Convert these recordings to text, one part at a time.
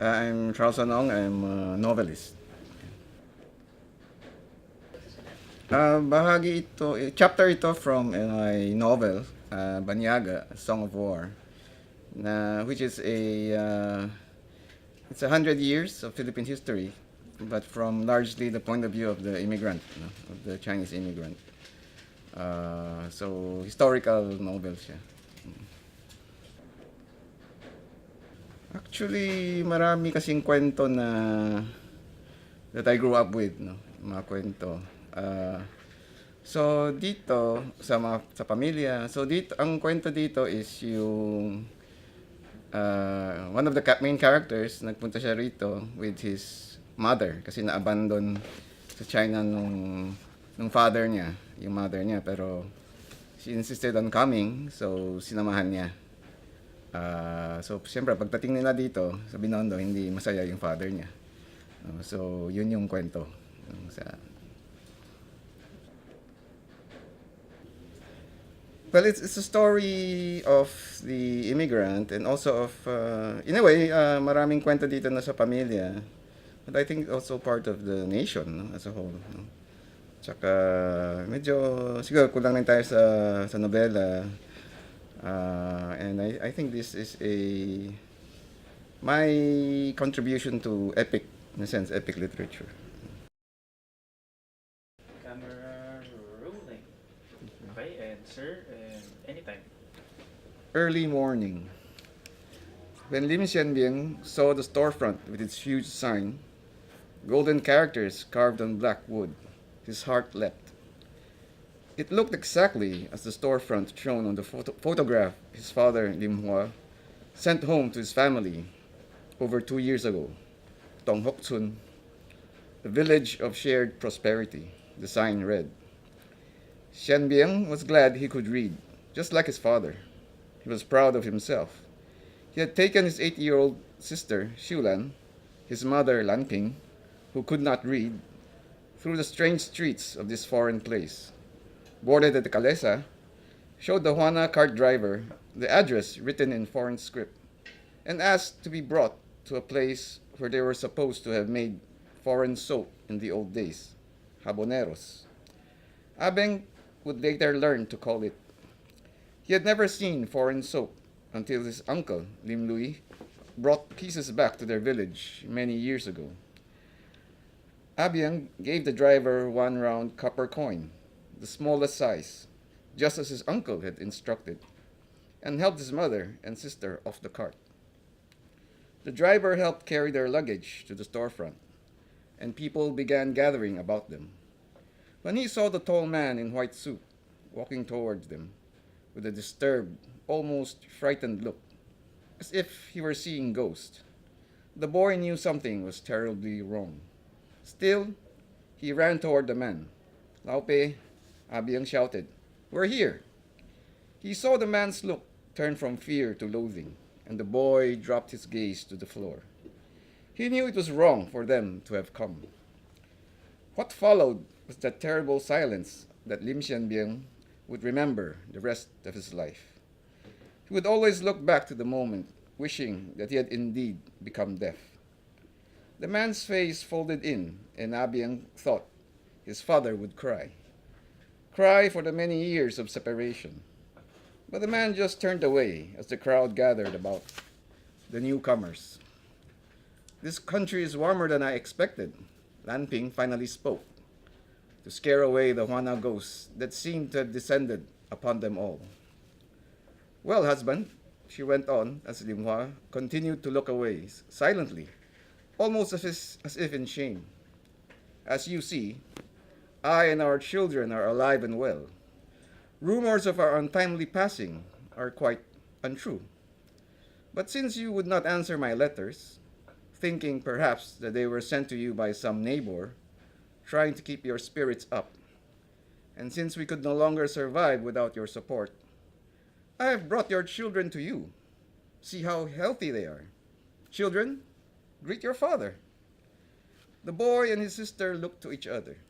I'm Charlson Ong. I'm a novelist. Bahagi ito, chapter ito from my novel, Banyaga, A Song of War, which is it's 100 years of Philippine history, but from largely the point of view of the immigrant, of the Chinese immigrant. So, historical novel siya. Actually, marami kasing kwento that I grew up with, no? Mga kwento. So dito sa pamilya, so dito ang kwento dito is yung one of the main characters nagpunta siya rito with his mother kasi na-abandon sa China nung father niya, yung mother niya, pero she insisted on coming, so sinamahan niya. So siyempre pagdating nila dito sa Binondo, hindi masaya yung father niya. So yun yung kwento sa. Well, it's a story of the immigrant and also of, in a way, maraming kwento dito na sa pamilya. But I think also part of the nation, no, as a whole. No? Tsaka medyo, siguro kulang lang tayo sa nobela. And I think this is my contribution to epic, in a sense, epic literature. Camera rolling. Okay, and sir, and anytime. Early morning. When Lim Xianbiang saw the storefront with its huge sign, golden characters carved on black wood, his heart leapt. It looked exactly as the storefront shown on the photograph his father, Lim Hua, sent home to his family over 2 years ago. Tong Hok Chun, the village of shared prosperity, the sign read. Xianbiang was glad he could read, just like his father. He was proud of himself. He had taken his 8-year-old sister, Xiulan, his mother, Lanping, who could not read, through the strange streets of this foreign place. Boarded at the Calesa, showed the Juana cart driver the address written in foreign script, and asked to be brought to a place where they were supposed to have made foreign soap in the old days, haboneros. Abeng would later learn to call it. He had never seen foreign soap until his uncle, Lim Lui, brought pieces back to their village many years ago. Abiang gave the driver one round copper coin, the smallest size, just as his uncle had instructed, and helped his mother and sister off the cart. The driver helped carry their luggage to the storefront, and people began gathering about them. When he saw the tall man in white suit walking towards them with a disturbed, almost frightened look, as if he were seeing ghosts, the boy knew something was terribly wrong. Still, he ran toward the man. Laupe, Abiang shouted, "We're here!" He saw the man's look turn from fear to loathing, and the boy dropped his gaze to the floor. He knew it was wrong for them to have come. What followed was that terrible silence that Lim Xianbiang would remember the rest of his life. He would always look back to the moment, wishing that he had indeed become deaf. The man's face folded in, and Abiang thought his father would cry. Cry for the many years of separation. But the man just turned away as the crowd gathered about the newcomers. "This country is warmer than I expected," Lanping finally spoke, to scare away the Juana ghosts that seemed to have descended upon them all. "Well, husband," she went on as Lim Hua continued to look away silently, almost as if in shame. "As you see, I and our children are alive and well. Rumors of our untimely passing are quite untrue. But since you would not answer my letters, thinking perhaps that they were sent to you by some neighbor, trying to keep your spirits up, and since we could no longer survive without your support, I have brought your children to you. See how healthy they are. Children, greet your father." The boy and his sister looked to each other.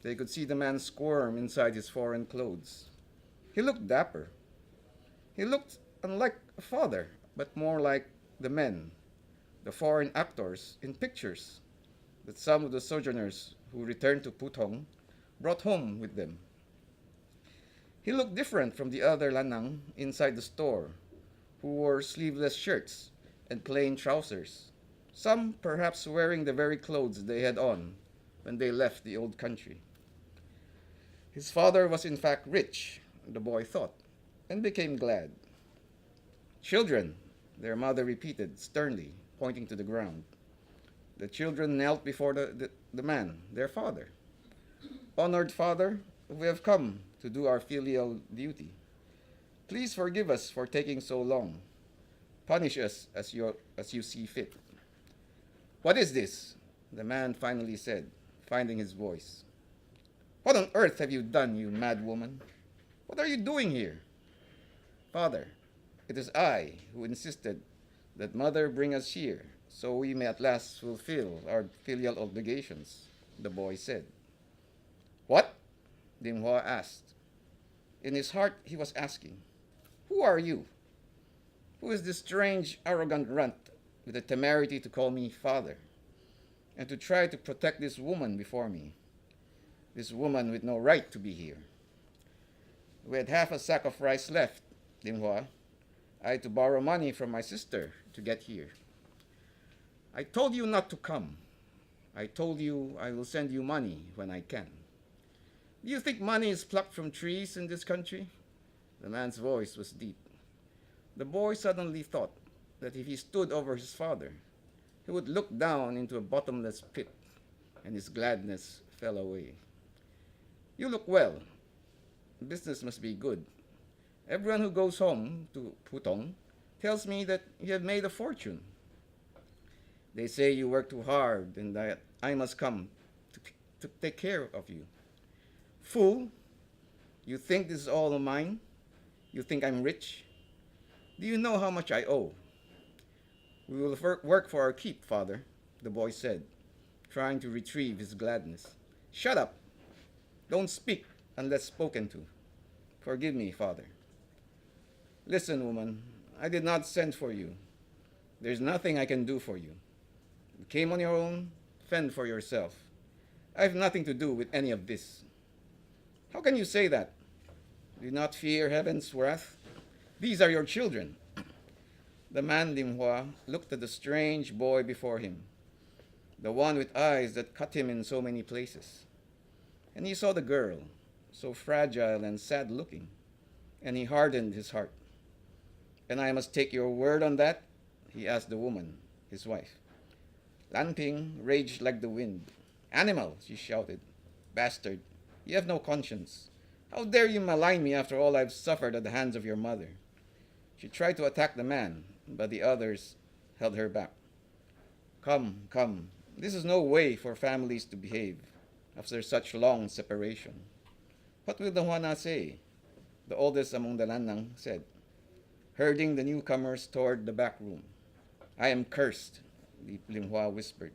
They could see the man squirm inside his foreign clothes. He looked dapper. He looked unlike a father, but more like the men, the foreign actors in pictures that some of the sojourners who returned to Putong brought home with them. He looked different from the other lanang inside the store, who wore sleeveless shirts and plain trousers, some perhaps wearing the very clothes they had on when they left the old country. His father was in fact rich, the boy thought, and became glad. Children, their mother repeated sternly, pointing to the ground. The children knelt before the man, their father. Honored father, we have come to do our filial duty. Please forgive us for taking so long. Punish us as you see fit. What is this? The man finally said, finding his voice. What on earth have you done, you mad woman? What are you doing here? Father, it is I who insisted that mother bring us here so we may at last fulfill our filial obligations, the boy said. What? Lim Hua asked. In his heart, he was asking, who are you? Who is this strange, arrogant runt with the temerity to call me father and to try to protect this woman before me? This woman with no right to be here. We had half a sack of rice left, Lim Hua. I had to borrow money from my sister to get here. I told you not to come. I told you I will send you money when I can. Do you think money is plucked from trees in this country? The man's voice was deep. The boy suddenly thought that if he stood over his father, he would look down into a bottomless pit, and his gladness fell away. You look well. Business must be good. Everyone who goes home to Putong tells me that you have made a fortune. They say you work too hard and that I must come to take care of you. Fool, you think this is all mine? You think I'm rich? Do you know how much I owe? We will work for our keep, father, the boy said, trying to retrieve his gladness. Shut up. Don't speak unless spoken to. Forgive me, father. Listen, woman, I did not send for you. There's nothing I can do for you. You came on your own, fend for yourself. I have nothing to do with any of this. How can you say that? Do you not fear heaven's wrath? These are your children. The man Lim Hua looked at the strange boy before him, the one with eyes that cut him in so many places. And he saw the girl, so fragile and sad-looking, and he hardened his heart. And I must take your word on that? He asked the woman, his wife. Lan Ping raged like the wind. Animal, she shouted. Bastard, you have no conscience. How dare you malign me after all I've suffered at the hands of your mother? She tried to attack the man, but the others held her back. Come, come, this is no way for families to behave after such long separation. What will the Huana say? The oldest among the Lanang said, herding the newcomers toward the back room. I am cursed, Lim Hua whispered.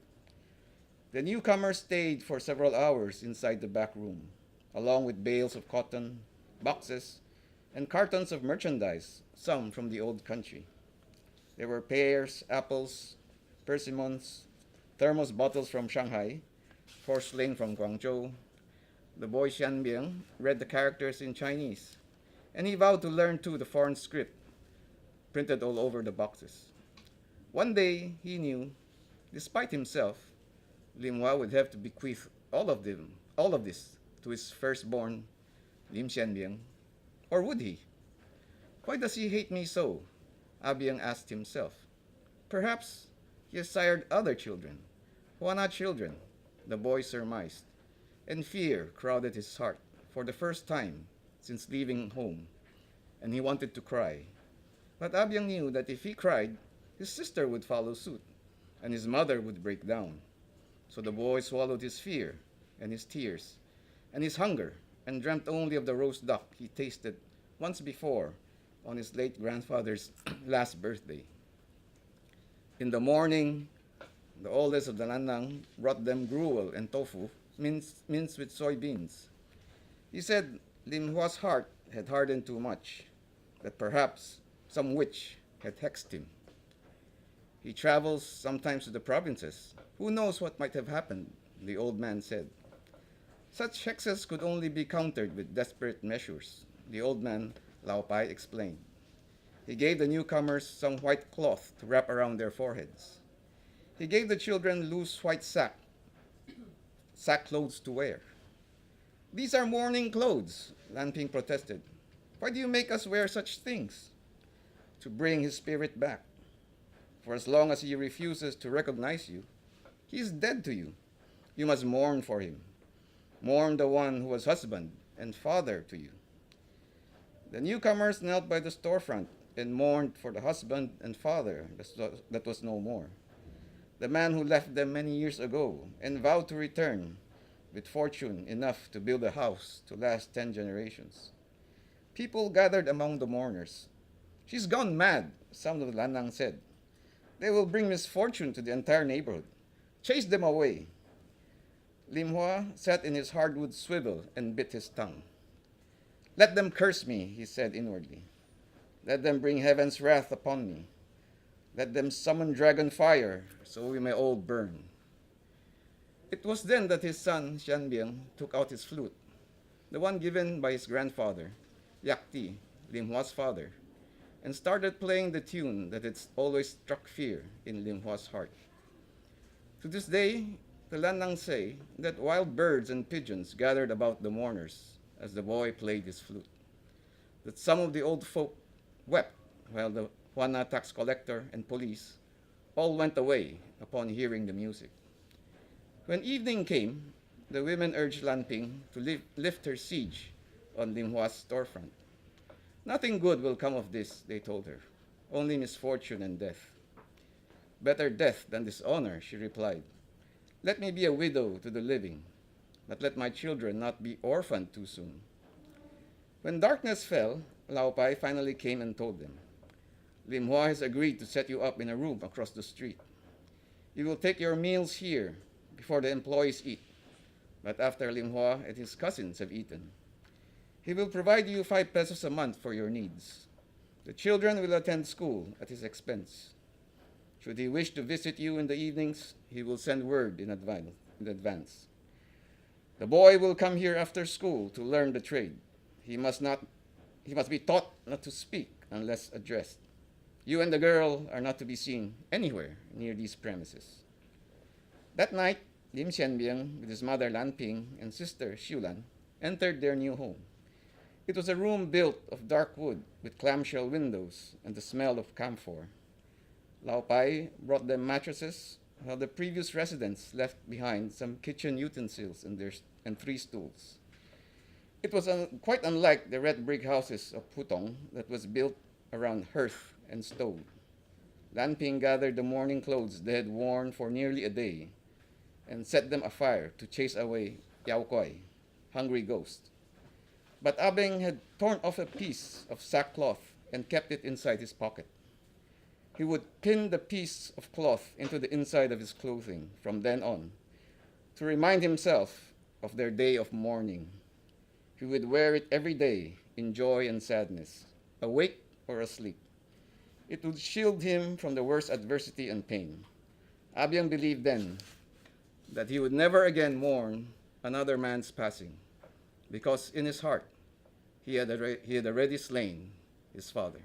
The newcomers stayed for several hours inside the back room, along with bales of cotton, boxes, and cartons of merchandise, some from the old country. There were pears, apples, persimmons, thermos bottles from Shanghai, porcelain from Guangzhou. The boy Xianbiang read the characters in Chinese, and he vowed to learn too the foreign script printed all over the boxes. One day, he knew, despite himself, Lim Hua would have to bequeath all of this to his firstborn, Lim Xianbiang. Or would he? Why does he hate me so? Abiang asked himself. Perhaps he has sired other children, Huana children, the boy surmised, and fear crowded his heart for the first time since leaving home, and he wanted to cry. But Abiang knew that if he cried, his sister would follow suit, and his mother would break down. So the boy swallowed his fear and his tears and his hunger and dreamt only of the roast duck he tasted once before on his late grandfather's last birthday. In the morning, the oldest of the Lanang brought them gruel and tofu, minced with soybeans. He said Lim Hua's heart had hardened too much, that perhaps some witch had hexed him. He travels sometimes to the provinces. Who knows what might have happened, the old man said. Such hexes could only be countered with desperate measures, the old man, Lao Pai, explained. He gave the newcomers some white cloth to wrap around their foreheads. He gave the children loose white sackclothes to wear. These are mourning clothes, Lanping protested. Why do you make us wear such things? To bring his spirit back. For as long as he refuses to recognize you, he is dead to you. You must mourn for him. Mourn the one who was husband and father to you. The newcomers knelt by the storefront and mourned for the husband and father that was no more. The man who left them many years ago and vowed to return with fortune enough to build a house to last 10 generations. People gathered among the mourners. She's gone mad, some of the Lanang said. They will bring misfortune to the entire neighborhood. Chase them away. Lim Hua sat in his hardwood swivel and bit his tongue. Let them curse me, he said inwardly. Let them bring heaven's wrath upon me. Let them summon dragon fire, so we may all burn. It was then that his son, Xianbiang, took out his flute, the one given by his grandfather, Yakti, Lim Hua's father, and started playing the tune that had always struck fear in Lim Hua's heart. To this day, the Lanang say that wild birds and pigeons gathered about the mourners as the boy played his flute, that some of the old folk wept while the Juana tax collector and police all went away upon hearing the music. When evening came, the women urged Lanping to lift her siege on Lim Hua's storefront. Nothing good will come of this, they told her, only misfortune and death. Better death than dishonor, she replied. Let me be a widow to the living, but let my children not be orphaned too soon. When darkness fell, Lao Pai finally came and told them, Lim Hua has agreed to set you up in a room across the street. You will take your meals here before the employees eat, but after Lim Hua and his cousins have eaten. He will provide you 5 pesos a month for your needs. The children will attend school at his expense. Should he wish to visit you in the evenings, he will send word in advance. The boy will come here after school to learn the trade. He must be taught not to speak unless addressed. You and the girl are not to be seen anywhere near these premises. That night, Lim Xianbiang, with his mother Lanping and sister Xiulan, entered their new home. It was a room built of dark wood with clamshell windows and the smell of camphor. Lao Pai brought them mattresses, while the previous residents left behind some kitchen utensils and 3 stools. It was quite unlike the red brick houses of Putong that was built around hearth and stove. Lanping gathered the mourning clothes they had worn for nearly a day and set them afire to chase away Yao Koi, hungry ghost. But Abeng had torn off a piece of sackcloth and kept it inside his pocket. He would pin the piece of cloth into the inside of his clothing from then on to remind himself of their day of mourning. He would wear it every day in joy and sadness, awake or asleep. It would shield him from the worst adversity and pain. Abyang believed then that he would never again mourn another man's passing, because in his heart he had already slain his father.